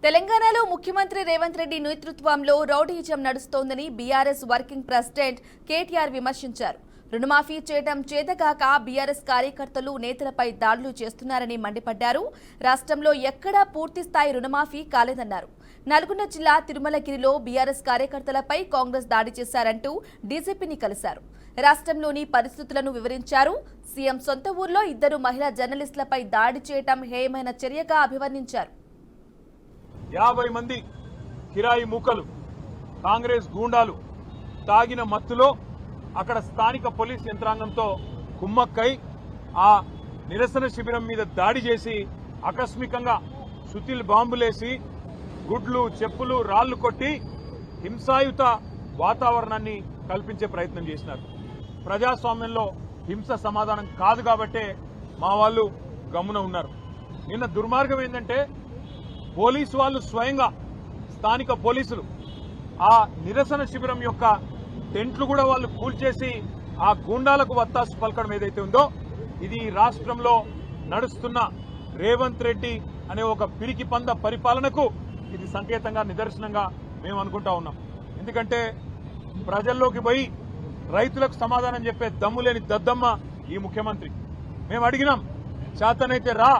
తెలంగాణలో ముఖ్యమంత్రి రేవంత్ రెడ్డి నేతృత్వంలో రౌడీయిజం నడుస్తోందని బీఆర్ఎస్ వర్కింగ్ ప్రెసిడెంట్ కేటీఆర్ విమర్శించారు. రుణమాఫీ చేయడం చేతగాక బీఆర్ఎస్ కార్యకర్తలు నేతలపై దాడులు చేస్తున్నారని మండిపడ్డారు. రాష్ట్రంలో ఎక్కడా పూర్తి స్థాయి రుణమాఫీ కాలేదన్నారు. నల్గొండ జిల్లా తిరుమలగిరిలో బీఆర్ఎస్ కార్యకర్తలపై కాంగ్రెస్ దాడి చేశారంటూ డీజీపీని కలిశారు. రాష్ట్రంలోని పరిస్థితులను వివరించారు. సీఎం సొంత ఊర్లో 2 మహిళా జర్నలిస్టులపై దాడి చేయడం హేయమైన చర్యగా అభివర్ణించారు. 50 మంది కిరాయి మూకలు కాంగ్రెస్ గూండాలు తాగిన మత్తులో అక్కడ స్థానిక పోలీస్ యంత్రాంగంతో కుమ్మక్కై ఆ నిరసన శిబిరం మీద దాడి చేసి ఆకస్మికంగా సుతిల్ బాంబులేసి గుడ్లు చెప్పులు రాళ్లు కొట్టి హింసాయుత వాతావరణాన్ని కల్పించే ప్రయత్నం చేసినారు. ప్రజాస్వామ్యంలో హింస సమాధానం కాదు కాబట్టే మా వాళ్ళు గమ్మున ఉన్నారు. నిన్న దుర్మార్గం ఏంటంటే పోలీసు వాళ్ళు స్వయంగా స్థానిక పోలీసులు ఆ నిరసన శిబిరం యొక్క టెంట్లు కూడా వాళ్ళు కూల్చేసి ఆ గూండాలకు వత్తాసు పలకడం ఏదైతే ఉందో ఇది రాష్ట్రంలో నడుస్తున్న రేవంత్ రెడ్డి అనే ఒక పిరికి పంద పరిపాలనకు ఇది సంకేతంగా నిదర్శనంగా మేము అనుకుంటా ఉన్నాం. ఎందుకంటే ప్రజల్లోకి పోయి రైతులకు సమాధానం చెప్పే దమ్ము లేని దద్దమ్మ ఈ ముఖ్యమంత్రి. మేము అడిగినాం, చేతనైతే రా,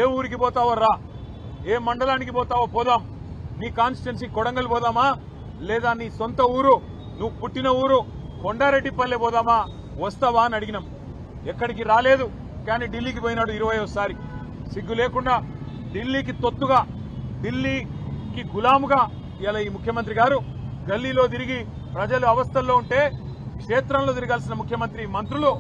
ఏ ఊరికి పోతావో రా, ఏ మండలానికి పోతావో పోదాం, నీ కాన్స్టిట్యున్సీ కొడంగల్ పోదామా లేదా నీ సొంత ఊరు నువ్వు పుట్టిన ఊరు కొండారెడ్డిపల్లె పోదామా, వస్తావా అని అడిగినాం. ఎక్కడికి రాలేదు. కానీ ఢిల్లీకి పోయినాడు 20వ సిగ్గు లేకుండా ఢిల్లీకి తొత్తుగా ఢిల్లీకి గులాముగా ఇలా ఈ ముఖ్యమంత్రి గారు గల్లీలో తిరిగి ప్రజలు అవస్థల్లో ఉంటే క్షేత్రంలో తిరగాల్సిన ముఖ్యమంత్రి మంత్రులు